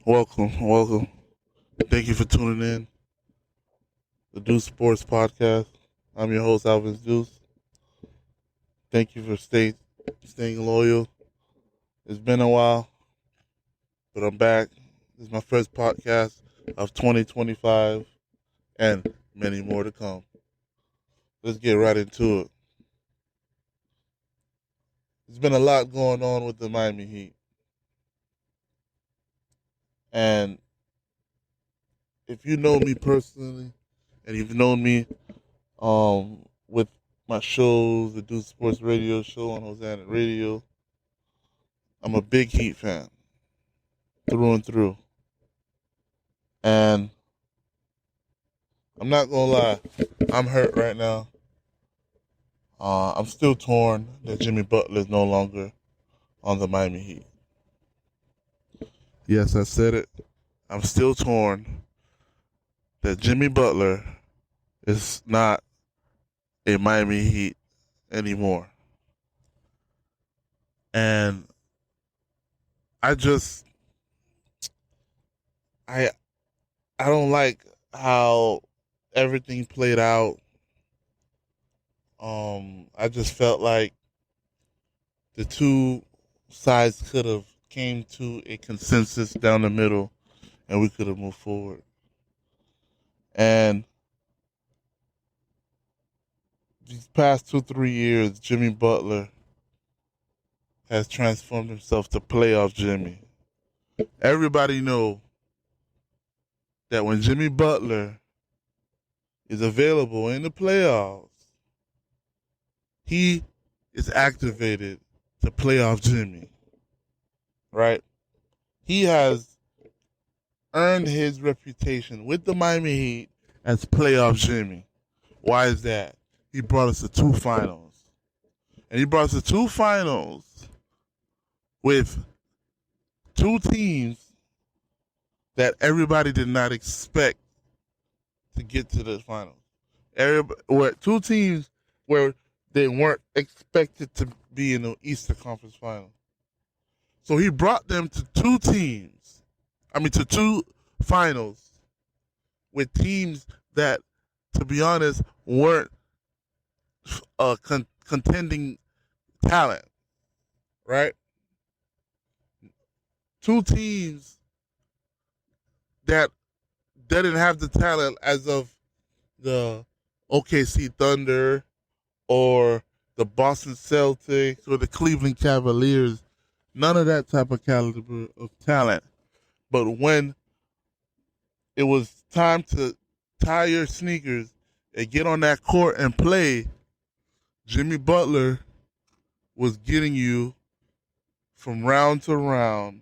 Welcome. Thank you for tuning in. The Deuce Sports Podcast. I'm your host, Alvin Deuce. Thank you for staying loyal. It's been a while, but I'm back. This is my first podcast of 2025 and many more to come. Let's get right into it. There's been a lot going on with the Miami Heat. And if you know me personally, and you've known me with my shows, the Deuce Sports Radio Show on Hosanna Radio, I'm a big Heat fan, through and through. And I'm not gonna lie, I'm hurt right now. I'm still torn that Jimmy Butler is no longer on the Miami Heat. Yes, I said it. I'm still torn that Jimmy Butler is not a Miami Heat anymore. And I don't like how everything played out. I just felt like the two sides could have came to a consensus down the middle and we could have moved forward. And these past 2-3 years, Jimmy Butler has transformed himself to playoff Jimmy. Everybody know that when Jimmy Butler is available in the playoffs, he is activated to playoff Jimmy, right? He has earned his reputation with the Miami Heat as playoff Jimmy. Why is that? He brought us to 2 finals. And he brought us to 2 finals with 2 teams that everybody did not expect to get to the finals. 2 teams where they weren't expected to be in the Eastern Conference Finals. So he brought them to 2 finals with teams that, to be honest, weren't contending talent, right? 2 teams that didn't have the talent as of the OKC Thunder or the Boston Celtics or the Cleveland Cavaliers. None of that type of caliber of talent. But when it was time to tie your sneakers and get on that court and play, Jimmy Butler was getting you from round to round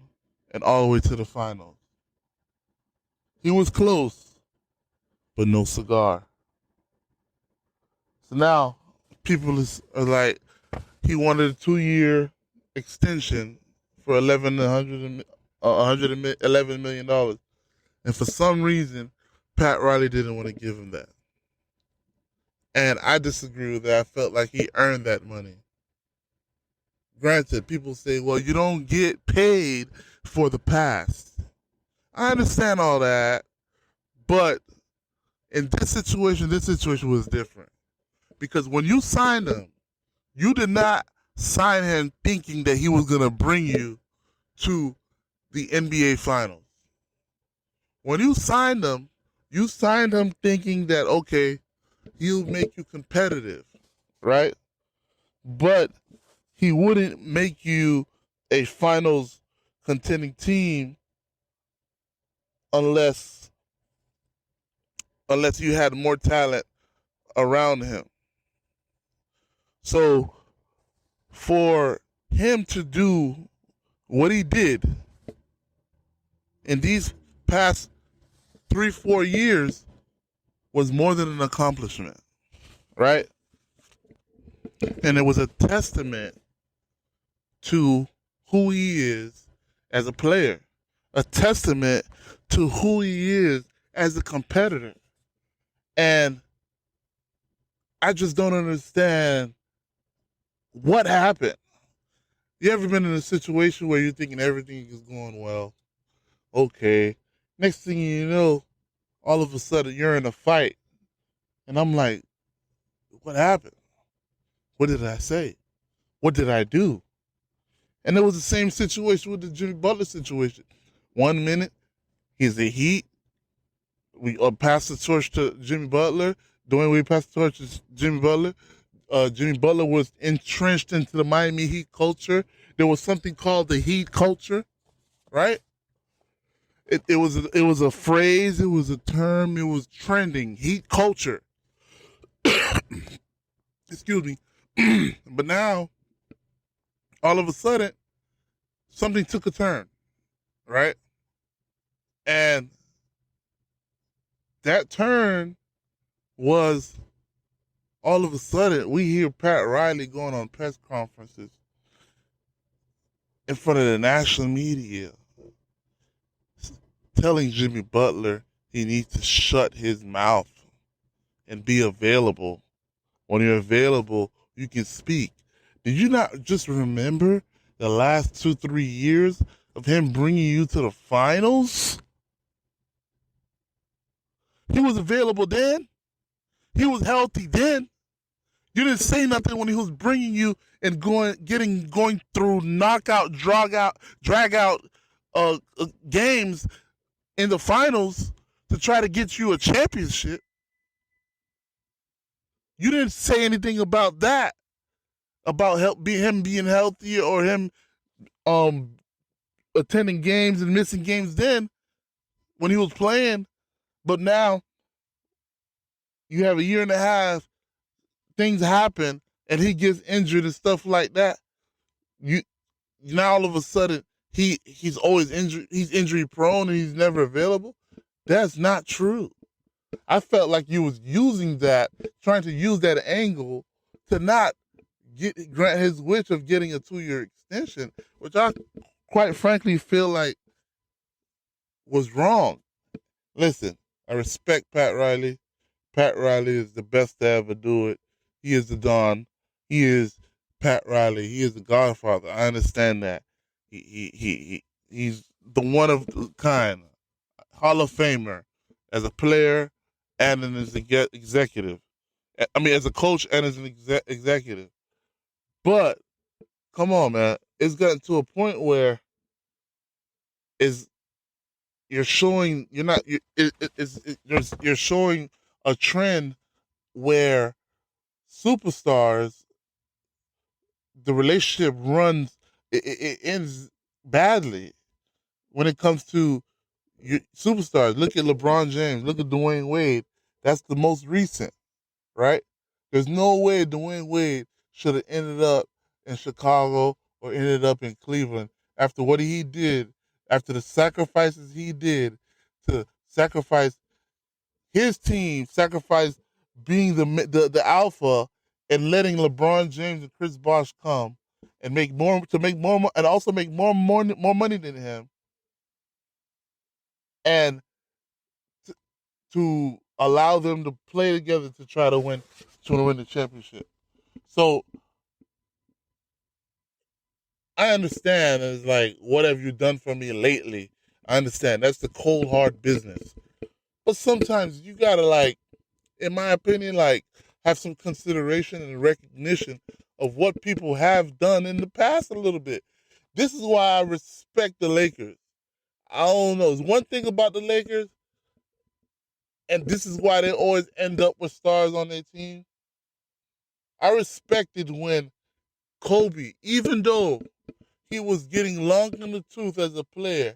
and all the way to the finals. He was close, but no cigar. So now people are like, he wanted a 2-year extension for $111 million. And for some reason, Pat Riley didn't want to give him that. And I disagree with that. I felt like he earned that money. Granted, people say, well, you don't get paid for the past. I understand all that. But in this situation was different. Because when you signed him, you did not sign him thinking that he was going to bring you to the NBA Finals. When you signed him thinking that, okay, he'll make you competitive, right? But he wouldn't make you a finals contending team unless you had more talent around him. So for him to do what he did in these past 3-4 years was more than an accomplishment, right? And it was a testament to who he is as a player, a testament to who he is as a competitor. And I just don't understand what happened. You ever been in a situation where you're thinking everything is going well? Okay. Next thing you know, all of a sudden you're in a fight. And I'm like, what happened? What did I say? What did I do? And it was the same situation with the Jimmy Butler situation. 1 minute, he's the Heat. We pass the torch to Jimmy Butler. Dwayne Wade passed the torch to Jimmy Butler. Jimmy Butler was entrenched into the Miami Heat culture. There was something called the Heat culture, right? It was a phrase, it was a term, it was trending. Heat culture. Excuse me. But now, all of a sudden, something took a turn, right? And that turn was all of a sudden we hear Pat Riley going on press conferences in front of the national media telling Jimmy Butler he needs to shut his mouth and be available. When you're available, you can speak. Did you not just remember the last 2-3 years of him bringing you to the finals? He was available then. He was healthy then. You didn't say nothing when he was bringing you and going through knockout, drag out games in the finals to try to get you a championship. You didn't say anything about that, about him being healthy or him um attending games and missing games then when he was playing. But now you have a year and a half, things happen, and he gets injured and stuff like that. You Now all of a sudden he's always injured. He's injury prone and he's never available. That's not true. I felt like you was using that, trying to use that angle to not grant his wish of getting a 2-year extension, which I quite frankly feel like was wrong. Listen, I respect Pat Riley. Pat Riley is the best to ever do it. He is the Don. He is Pat Riley. He is the Godfather. I understand that. He's the one of a kind, Hall of Famer as a player and as an executive. I mean, as a coach and as an executive. But come on, man, it's gotten to a point where is you're showing you're not you you're showing a trend where superstars, the relationship it ends badly when it comes to superstars. Look at LeBron James. Look at Dwayne Wade. That's the most recent, right? There's no way Dwayne Wade should have ended up in Chicago or ended up in Cleveland after what he did, after the sacrifices he did to sacrifice his team, sacrifice being the alpha and letting LeBron James and Chris Bosh come and make more and also make more money than him and to allow them to play together to try to win the championship. So I understand it's like, what have you done for me lately? I understand. That's the cold hard business. But sometimes you gotta, like, in my opinion, like, have some consideration and recognition of what people have done in the past a little bit. This is why I respect the Lakers. I don't know. It's one thing about the Lakers, and this is why they always end up with stars on their team. I respected when Kobe, even though he was getting long in the tooth as a player,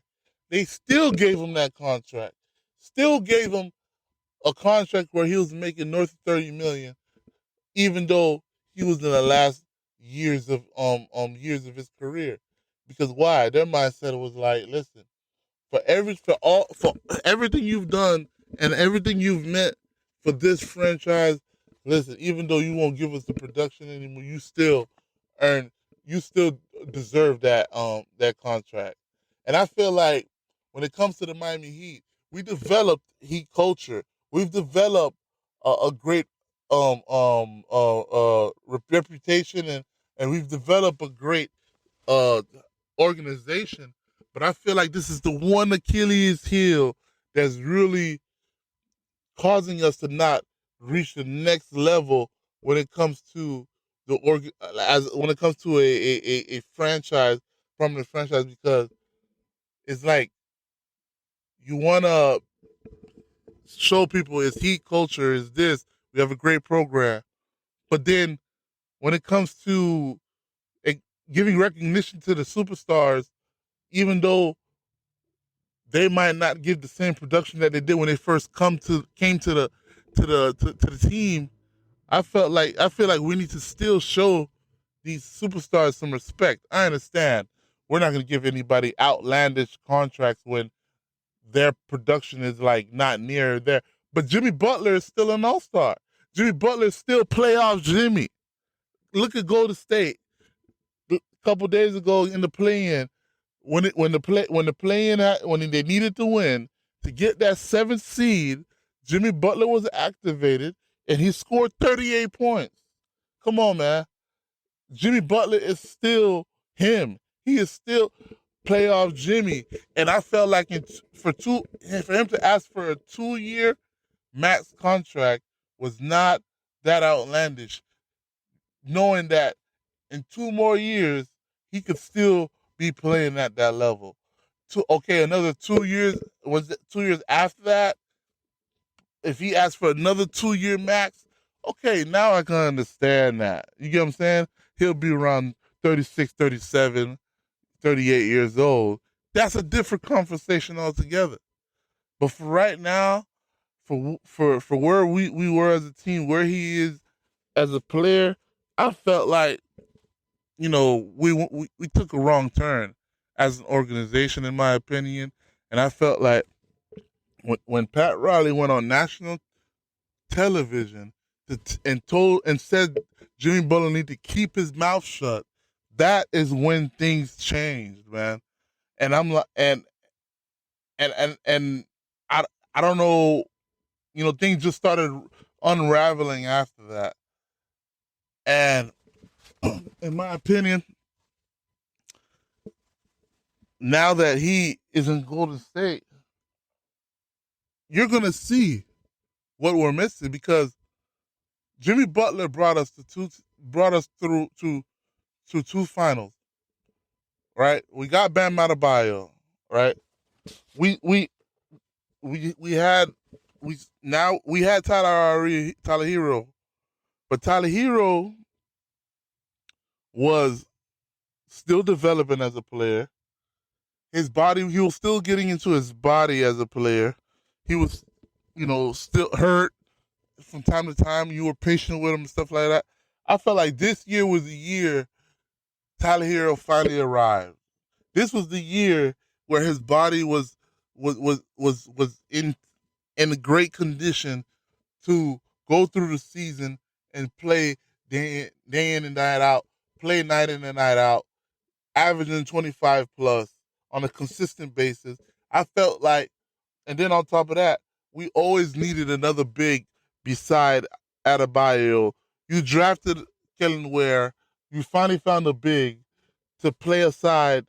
they still gave him that contract. Still gave him a contract where he was making north of 30 million, even though he was in the last years of his career. Because why? Their mindset was like, listen, for everything you've done and everything you've meant for this franchise, listen, even though you won't give us the production anymore, earn you still deserve that contract. And I feel like when it comes to the Miami Heat, we developed Heat culture. We've developed a great reputation, and we've developed a great uh organization But I feel like this is the one Achilles heel that's really causing us to not reach the next level when it comes to as when it comes to a franchise, prominent franchise, because it's like you want to show people it's heat culture, is this, we have a great program. But then when it comes to eh, giving recognition to the superstars, even though they might not give the same production that they did when they first came to the team, I feel like we need to still show these superstars some respect. I understand we're not going to give anybody outlandish contracts when their production is like not near there. But Jimmy Butler is still an all-star. Jimmy Butler is still playoff Jimmy. Look at Golden State. A couple days ago in the play-in, when they needed to win to get that seventh seed, Jimmy Butler was activated and he scored 38 points. Come on, man. Jimmy Butler is still him. He is still playoff Jimmy. And I felt like for him to ask for a 2-year max contract was not that outlandish, knowing that in 2 more years he could still be playing at that level. Another 2 years, was it 2 years after that? If he asked for another 2-year max, okay, now I can understand that. You get what I'm saying? He'll be around 36, 37, 38 years old. That's a different conversation altogether. But for right now, for where we were as a team, where he is as a player, I felt like, we took a wrong turn as an organization, in my opinion. And I felt like when Pat Riley went on national television and said Jimmy Butler need to keep his mouth shut, that is when things changed, man. And I'm like, and I I don't know, things just started unraveling after that. And in my opinion, now that he is in Golden State, you're gonna see what we're missing, because Jimmy Butler brought us through to two finals, right? We got Bam Adebayo, right? We we we had we had Tyler Hero, but Tyler Hero was still developing as a player. He was still getting into his body as a player. He was, still hurt from time to time. You were patient with him and stuff like that. I felt like this year was the year Tyler Hero finally arrived. This was the year where his body was in a great condition to go through the season and play day in and night out, play night in and night out, averaging 25 plus on a consistent basis. I felt like, and then on top of that, we always needed another big beside Adebayo. You drafted Kellen Ware. You finally found a big to play aside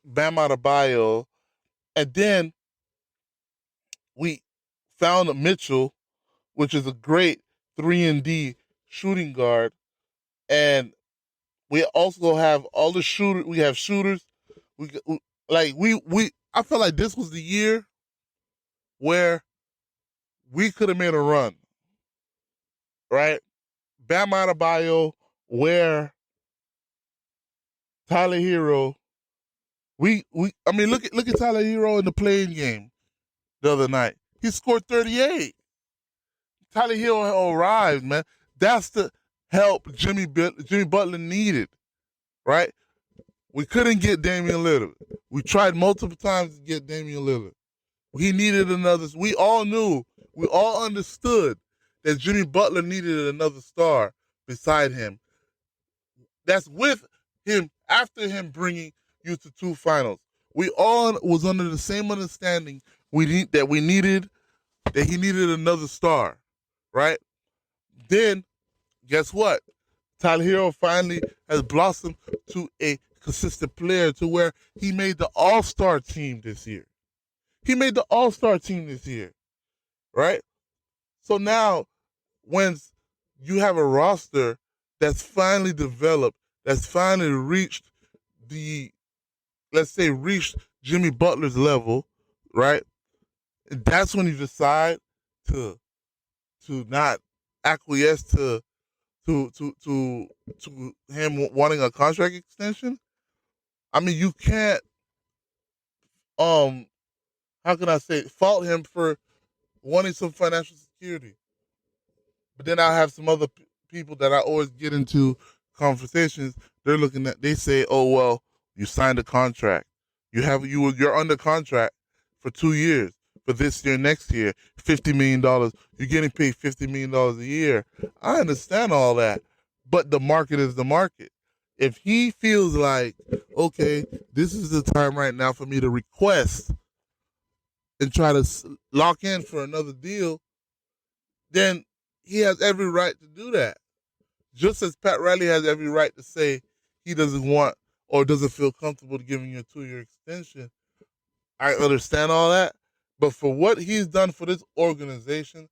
Bam Adebayo. And then we found Mitchell, which is a great 3-and-D shooting guard. And we also have all the shooters. We have shooters. I felt like this was the year where we could have made a run, right? Bam Adebayo, Ware, Tyler Hero. I mean, look at Tyler Hero in the playing game the other night. He scored 38. Tyler Hero arrived, man. That's the help Jimmy Butler needed, right? We couldn't get Damian Lillard. We tried multiple times to get Damian Lillard. He needed another. We all understood that Jimmy Butler needed another star beside him. That's with him, after him bringing you to 2 finals. We all was under the same understanding that he needed another star, right? Then, guess what? Tyler Hero finally has blossomed to a consistent player to where he made the All-Star team this year. He made the All-Star team this year, right? So now, when you have a roster that's finally developed, that's finally reached the, let's say, reached Jimmy Butler's level, right? That's when you decide to not acquiesce to him wanting a contract extension. I mean, you can't how can I say fault him for wanting some financial security. But then I have some other people that I always get into conversations. They're looking at, they say, "Oh well, you signed a contract. You're under contract for 2 years, for this year, next year, $50 million. You're getting paid $50 million a year." I understand all that, but the market is the market. If he feels like, okay, this is the time right now for me to request and try to lock in for another deal, then he has every right to do that. Just as Pat Riley has every right to say he doesn't want or doesn't feel comfortable giving you a 2 year extension. I understand all that. But for what he's done for this organization,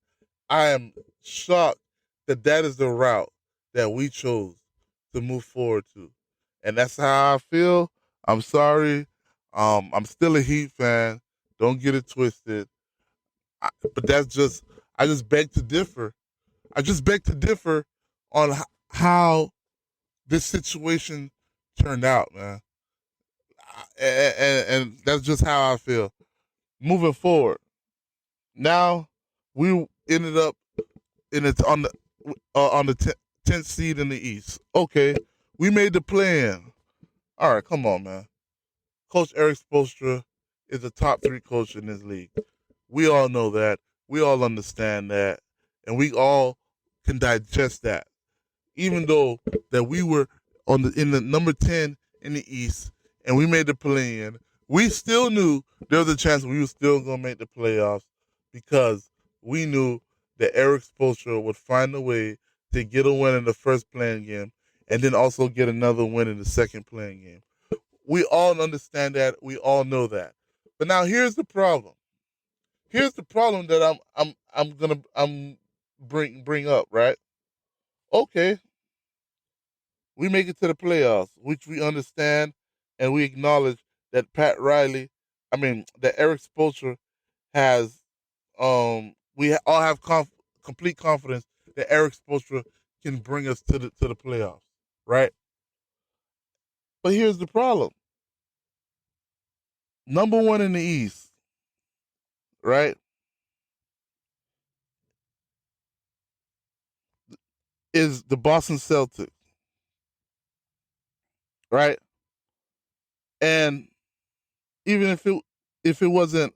I am shocked that that is the route that we chose to move forward to. And that's how I feel. I'm sorry. I'm still a Heat fan. Don't get it twisted. But I just beg to differ. I just beg to differ on how this situation turned out, man. And that's just how I feel. Moving forward, now we ended up on the 10th seed in the East. Okay, we made the plan. All right, come on, man. Coach Eric Spoelstra is a top 3 coach in this league. We all know that. We all understand that, and we all can digest that. Even though that we were in the number 10 in the East and we made the play-in, we still knew there was a chance we were still going to make the playoffs because we knew that Eric Spoelstra would find a way to get a win in the first playing game and then also get another win in the second playing game. We all understand that. We all know that. But now here's the problem. Here's the problem that I'm bring up, right? Okay, we make it to the playoffs, which we understand and we acknowledge that that Eric Spoelstra has. We all have complete confidence that Eric Spoelstra can bring us to the playoffs, right? But here's the problem: number 1 in the East, right, is the Boston Celtics, right? And even if it wasn't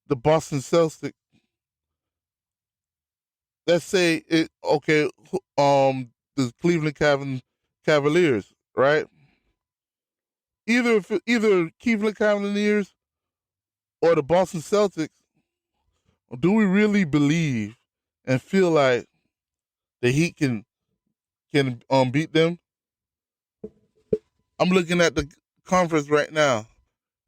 the Boston Celtics, let's say it okay, the Cavaliers, right? Either Cleveland Cavaliers or the Boston Celtics, do we really believe and feel like the Heat can beat them? I'm looking at the conference right now.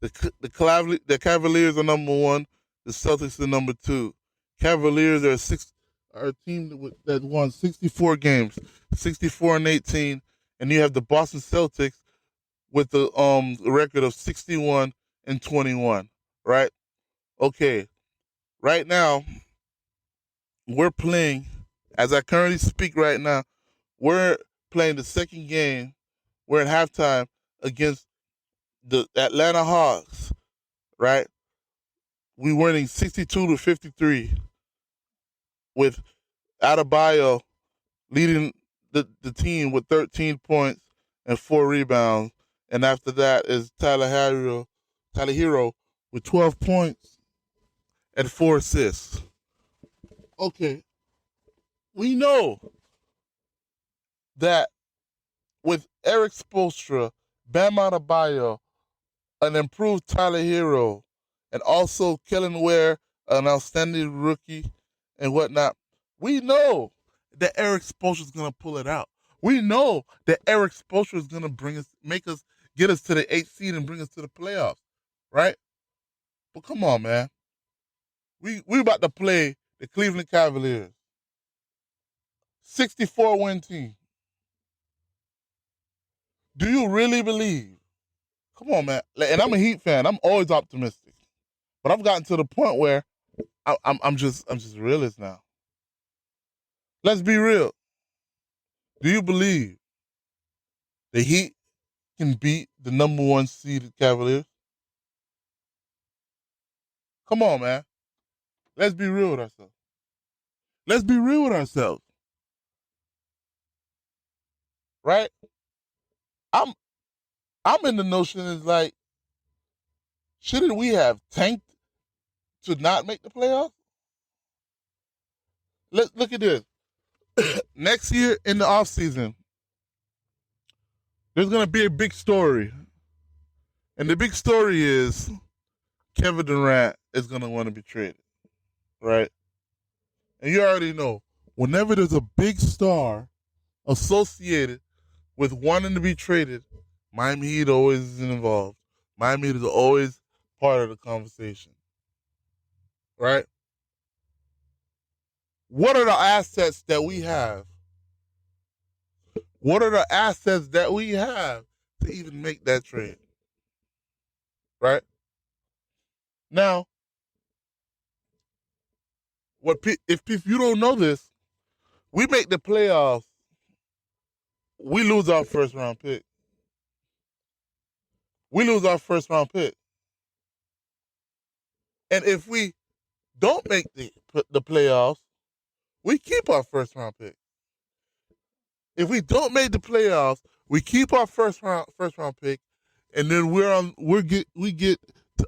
The Cavaliers are number 1. The Celtics are number 2. Cavaliers are a team that won 64 games, 64-18, and you have the Boston Celtics with the record of 61-21. Right? Okay. Right now, we're playing as I currently speak. Right now, we're playing the second game. We're at halftime against the Atlanta Hawks, right? We winning 62-53 with Adebayo leading the team with 13 points and 4 rebounds. And after that is Tyler Herro with 12 points and 4 assists. Okay, we know that with Eric Spoelstra, Bam Adebayo, an improved Tyler Herro, and also Kellen Ware, an outstanding rookie and whatnot, we know that Eric Spoelstra is going to pull it out. We know that Eric Spoelstra is going to make us get us to the 8th seed and bring us to the playoffs, right? But come on, man. We about to play the Cleveland Cavaliers, 64-win team. Do you really believe? Come on, man. And I'm a Heat fan. I'm always optimistic, but I've gotten to the point where I'm just a realist now. Let's be real. Do you believe the Heat can beat the number 1 seeded Cavaliers? Come on, man. Let's be real with ourselves. Let's be real with ourselves, right? I'm I'm in the notion is like, shouldn't we have tanked to not make the playoffs? Let's look at this. Next year in the offseason, there's gonna be a big story. And the big story is Kevin Durant is gonna want to be traded. Right? And you already know, whenever there's a big star associated with wanting to be traded, Miami Heat always is involved. Miami Heat is always part of the conversation. Right? What are the assets that we have? What are the assets that we have to even make that trade? Right? Now, if you don't know this, we make the playoffs, we lose our first round pick. We lose our first round pick. And if we don't make the playoffs, we keep our first round pick. If we don't make the playoffs, we keep our first round pick, and then we get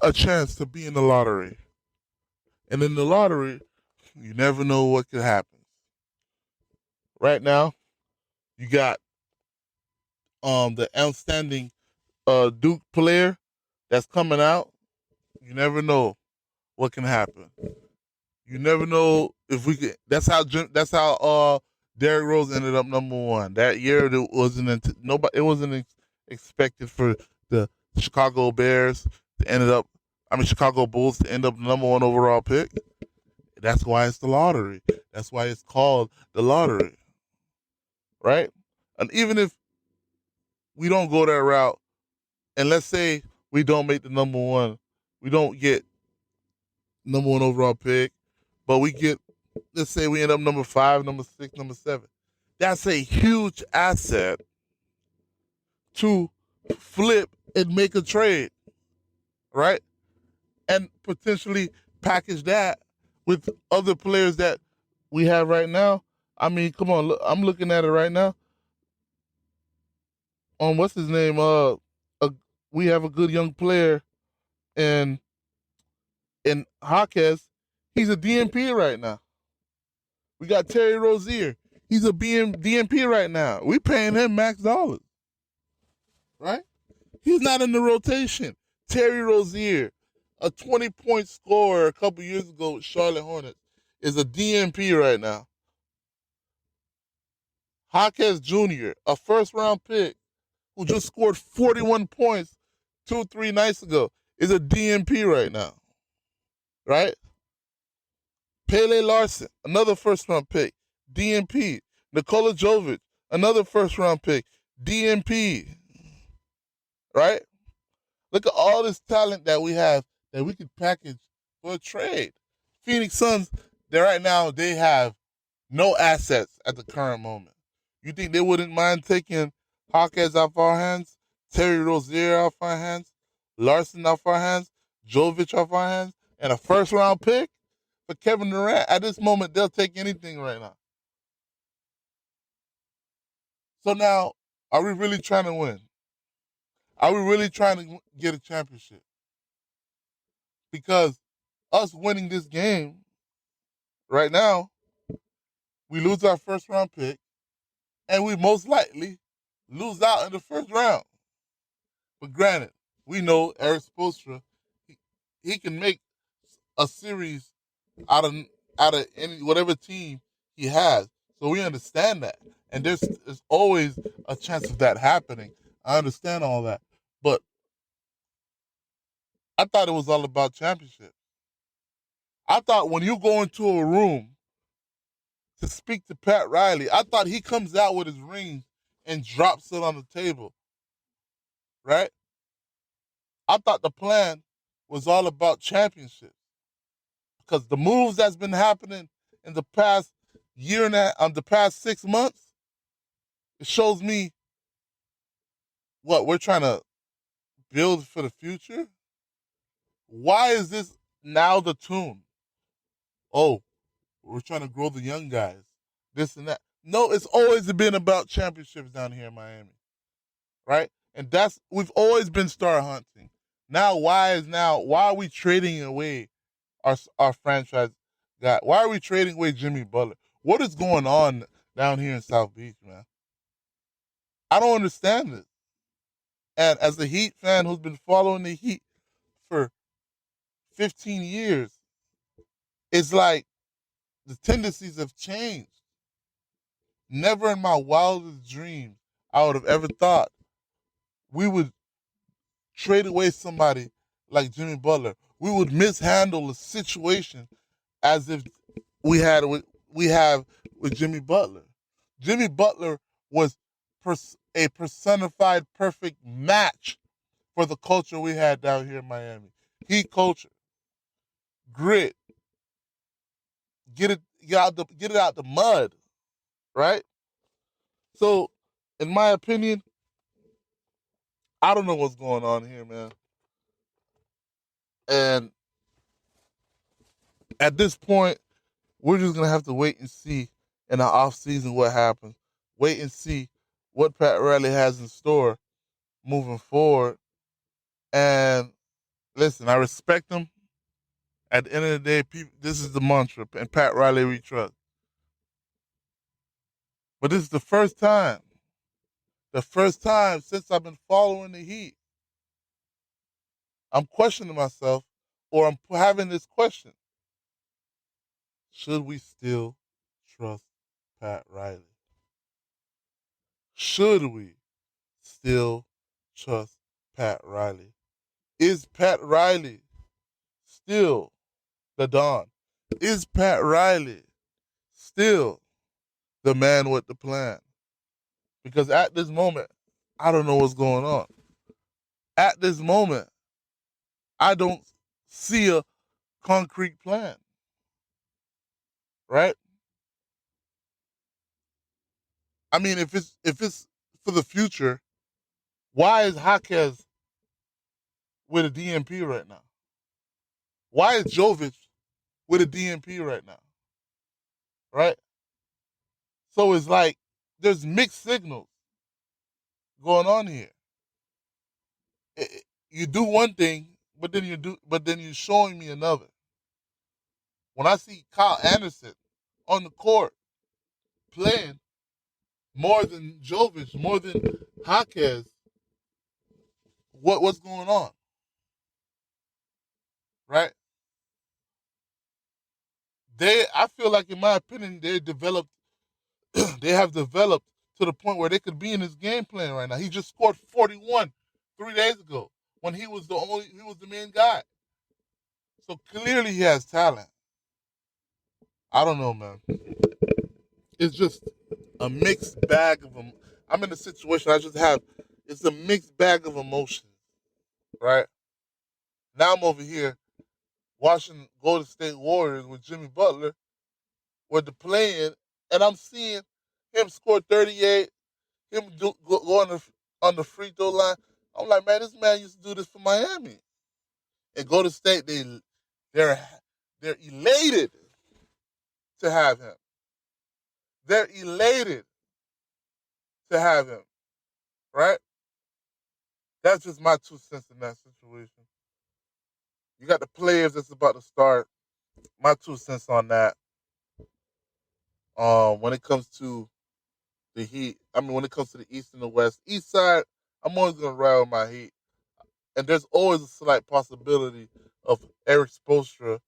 a chance to be in the lottery. And in the lottery, you never know what could happen. Right now, you got the outstanding Duke player that's coming out. You never know what can happen. You never know if we could. That's how Derrick Rose ended up number 1 that year. It wasn't expected for the Chicago Bears to end up. Chicago Bulls to end up number 1 overall pick. That's why it's the lottery. That's why it's called the lottery, right? And even if we don't go that route, and let's say we don't make the number 1, we don't get number 1 overall pick, but we get, let's say we end up number 5, number 6, number 7. That's a huge asset to flip and make a trade, right? And potentially package that with other players that we have right now. Come on, look, I'm looking at it right now. What's his name? We have a good young player in Jaquez. He's a DNP right now. We got Terry Rozier. He's a DNP right now. We paying him max dollars, right? He's not in the rotation. Terry Rozier, a 20-point scorer a couple years ago with Charlotte Hornets, is a DNP right now. Jaquez Jr., a first-round pick who just scored 41 points 2-3 nights ago, is a DNP right now, right? Pele Larson, another first-round pick, DNP. Nikola Jovic, another first-round pick, DNP, right? Look at all this talent that we have that we could package for a trade. Phoenix Suns, they have no assets at the current moment. You think they wouldn't mind taking Hawkins off our hands, Terry Rozier off our hands, Larson off our hands, Jovic off our hands, and a first-round pick for Kevin Durant? At this moment, they'll take anything right now. So now, are we really trying to win? Are we really trying to get a championship? Because us winning this game right now, we lose our first round pick, and we most likely lose out in the first round. But granted, we know Eric Spoelstra, he can make a series out of any whatever team he has. So we understand that. And there's always a chance of that happening. I understand all that. But I thought it was all about championship. I thought when you go into a room to speak to Pat Riley, I thought he comes out with his ring and drops it on the table, right? I thought the plan was all about championship because the moves that's been happening in the past year and the past 6 months, it shows me what we're trying to build for the future. Why is this now the tune? Oh, we're trying to grow the young guys, this and that. No, it's always been about championships down here in Miami, right? And that's we've always been star hunting. Why are we trading away our franchise guy? Why are we trading away Jimmy Butler? What is going on down here in South Beach, man? I don't understand this. And as a Heat fan who's been following the Heat for 15 years, it's like the tendencies have changed. Never in my wildest dreams I would have ever thought we would trade away somebody like Jimmy Butler. We would mishandle a situation as if we have with Jimmy Butler. Jimmy Butler was a personified perfect match for the culture we had down here in Miami. Heat culture, grit, get it out the mud, right? So, in my opinion, I don't know what's going on here, man. And at this point, we're just gonna have to wait and see in the off season what happens. Wait and see what Pat Riley has in store moving forward. And listen, I respect him. At the end of the day, this is the mantra, and Pat Riley we trust. But this is the first time since I've been following the Heat, I'm questioning myself, or I'm having this question: should we still trust Pat Riley? Should we still trust Pat Riley? Is Pat Riley still the Don? Is Pat Riley still the man with the plan? Because at this moment, I don't know what's going on. At this moment, I don't see a concrete plan, right? I mean, if it's for the future, why is Jaquez with a DNP right now? Why is Jovic with a DNP right now? Right? So it's like there's mixed signals going on here. You do one thing, but then you're showing me another. When I see Kyle Anderson on the court playing more than Jovic, more than Jaquez, what's going on? Right? I feel like in my opinion, they have developed to the point where they could be in his game plan right now. He just scored 41 3 days ago when he was the main guy. So clearly he has talent. I don't know, man. It's just a mixed bag of them. I'm in a situation I just have. It's a mixed bag of emotions, right? Now I'm over here watching Golden State Warriors with Jimmy Butler, where they're playing, and I'm seeing him score 38, go on the free throw line. I'm like, man, this man used to do this for Miami. And Golden State, they're they're elated to have him. They're elated to have him, right? That's just my 2 cents in that situation. You got the players that's about to start. My 2 cents on that. When it comes to the Heat, I mean, when it comes to the East and the West, East side, I'm always gonna ride with my Heat, and there's always a slight possibility of Eric Spoelstra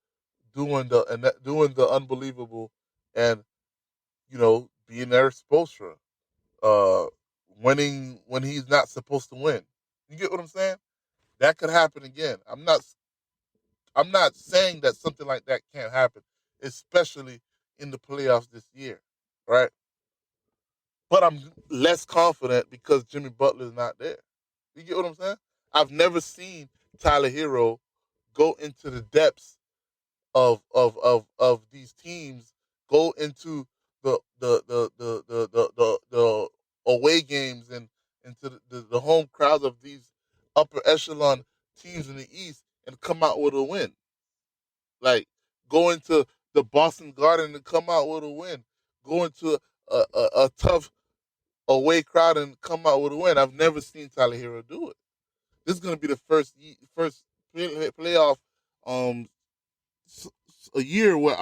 doing the unbelievable, and being Eric Spoelstra, winning when he's not supposed to win, You get what I'm saying? That could happen again. I'm not saying that something like that can't happen, especially in the playoffs this year, right? But I'm less confident because Jimmy Butler is not there. You get what I'm saying? I've never seen Tyler Hero go into the depths of these teams, go into the away games and into the home crowds of these upper echelon teams in the East and come out with a win. Like going to the Boston Garden and come out with a win. Going to a tough away crowd and come out with a win. I've never seen Tyler Hero do it. This is going to be the first playoff um a year where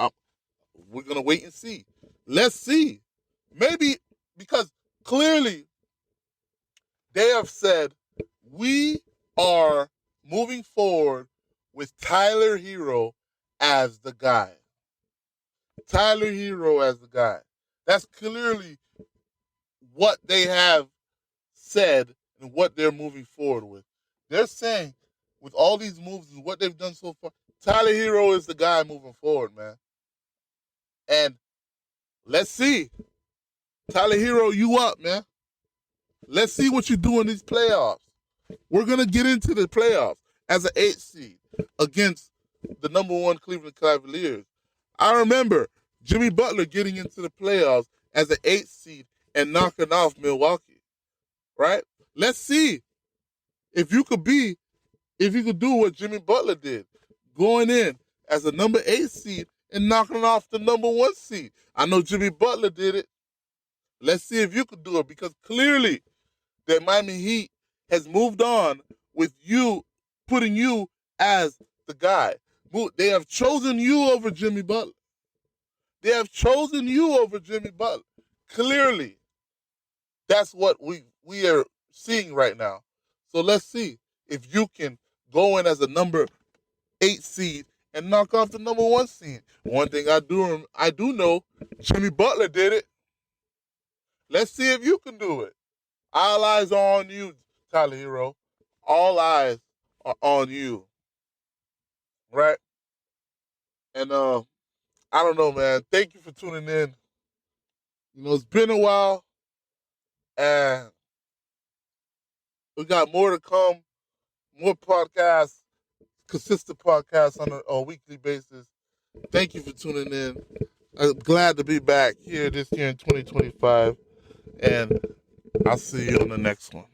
we're going to wait and see. Let's see. Maybe because clearly they have said we are moving forward with Tyler Hero as the guy. Tyler Hero as the guy. That's clearly what they have said and what they're moving forward with. They're saying with all these moves and what they've done so far, Tyler Hero is the guy moving forward, man. And let's see. Tyler Hero, you up, man. Let's see what you do in these playoffs. We're going to get into the playoffs as an 8 seed against the number 1 Cleveland Cavaliers. I remember Jimmy Butler getting into the playoffs as an 8 seed and knocking off Milwaukee, right? Let's see if you could do what Jimmy Butler did, going in as a number 8 seed and knocking off the number 1 seed. I know Jimmy Butler did it. Let's see if you could do it, because clearly the Miami Heat has moved on with you, putting you as the guy. They have chosen you over Jimmy Butler. They have chosen you over Jimmy Butler. Clearly, that's what we are seeing right now. So let's see if you can go in as a number 8 seed and knock off the number 1 seed. One thing I do know, Jimmy Butler did it. Let's see if you can do it. All eyes are on you, Tyler Hero. All eyes are on you, right? And I don't know, man. Thank you for tuning in. It's been a while, and we got more to come. More podcasts, consistent podcasts on a weekly basis. Thank you for tuning in. I'm glad to be back here this year in 2025, and I'll see you on the next one.